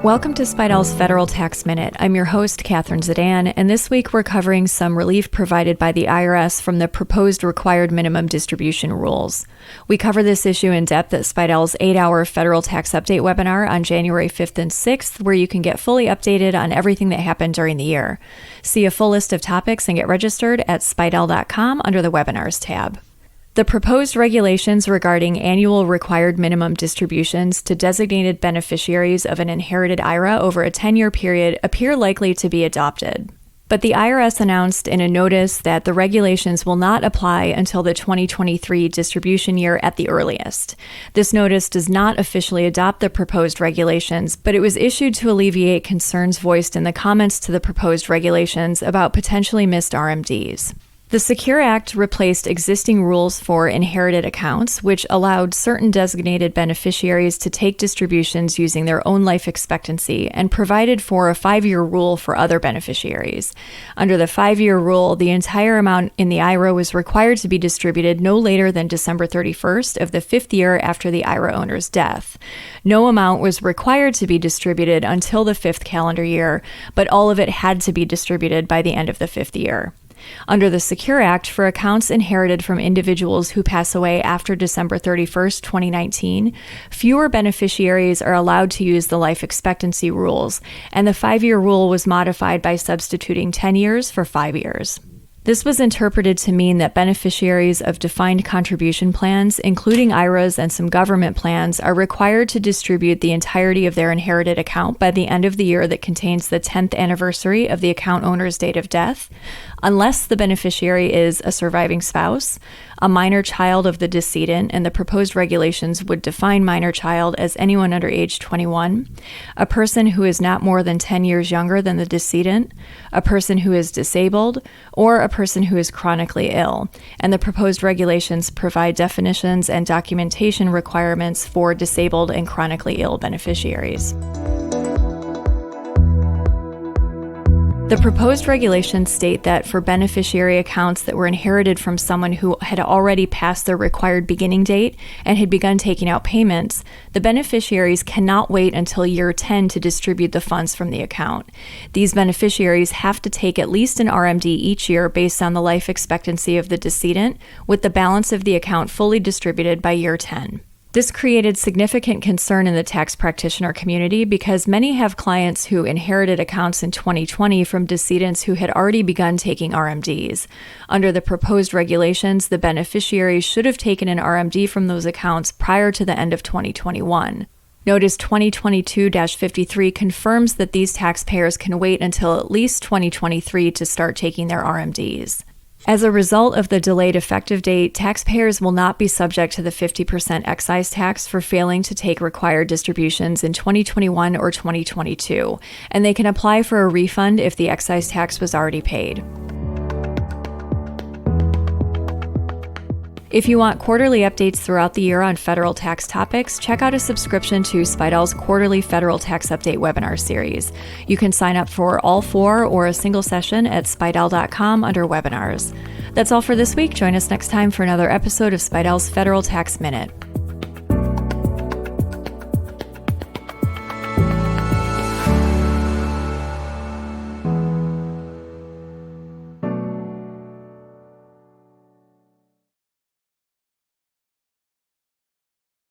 Welcome to Spidell's Federal Tax Minute. I'm your host, Catherine Zidane, and this week we're covering some relief provided by the IRS from the proposed required minimum distribution rules. We cover this issue in depth at Spidell's 8-hour Federal Tax Update webinar on January 5th and 6th, where you can get fully updated on everything that happened during the year. See a full list of topics and get registered at spidell.com under the Webinars tab. The proposed regulations regarding annual required minimum distributions to designated beneficiaries of an inherited IRA over a 10-year period appear likely to be adopted. But the IRS announced in a notice that the regulations will not apply until the 2023 distribution year at the earliest. This notice does not officially adopt the proposed regulations, but it was issued to alleviate concerns voiced in the comments to the proposed regulations about potentially missed RMDs. The Secure Act replaced existing rules for inherited accounts, which allowed certain designated beneficiaries to take distributions using their own life expectancy, and provided for a 5-year rule for other beneficiaries. Under the 5-year rule, the entire amount in the IRA was required to be distributed no later than December 31st of the 5th year after the IRA owner's death. No amount was required to be distributed until the 5th calendar year, but all of it had to be distributed by the end of the 5th year. Under the Secure Act, for accounts inherited from individuals who pass away after December 31st, 2019, fewer beneficiaries are allowed to use the life expectancy rules, and the 5-year rule was modified by substituting 10 years for 5 years. This was interpreted to mean that beneficiaries of defined contribution plans, including IRAs and some government plans, are required to distribute the entirety of their inherited account by the end of the year that contains the 10th anniversary of the account owner's date of death, unless the beneficiary is a surviving spouse, a minor child of the decedent, and the proposed regulations would define minor child as anyone under age 21, a person who is not more than 10 years younger than the decedent, a person who is disabled, or a person who is chronically ill, and the proposed regulations provide definitions and documentation requirements for disabled and chronically ill beneficiaries. The proposed regulations state that for beneficiary accounts that were inherited from someone who had already passed their required beginning date and had begun taking out payments, the beneficiaries cannot wait until year 10 to distribute the funds from the account. These beneficiaries have to take at least an RMD each year based on the life expectancy of the decedent, with the balance of the account fully distributed by year 10. This created significant concern in the tax practitioner community because many have clients who inherited accounts in 2020 from decedents who had already begun taking RMDs. Under the proposed regulations, the beneficiaries should have taken an RMD from those accounts prior to the end of 2021. Notice 2022-53 confirms that these taxpayers can wait until at least 2023 to start taking their RMDs. As a result of the delayed effective date, taxpayers will not be subject to the 50% excise tax for failing to take required distributions in 2021 or 2022, and they can apply for a refund if the excise tax was already paid. If you want quarterly updates throughout the year on federal tax topics, check out a subscription to Spidell's quarterly Federal Tax Update webinar series. You can sign up for all 4 or a single session at spidell.com under webinars. That's all for this week. Join us next time for another episode of Spidell's Federal Tax Minute.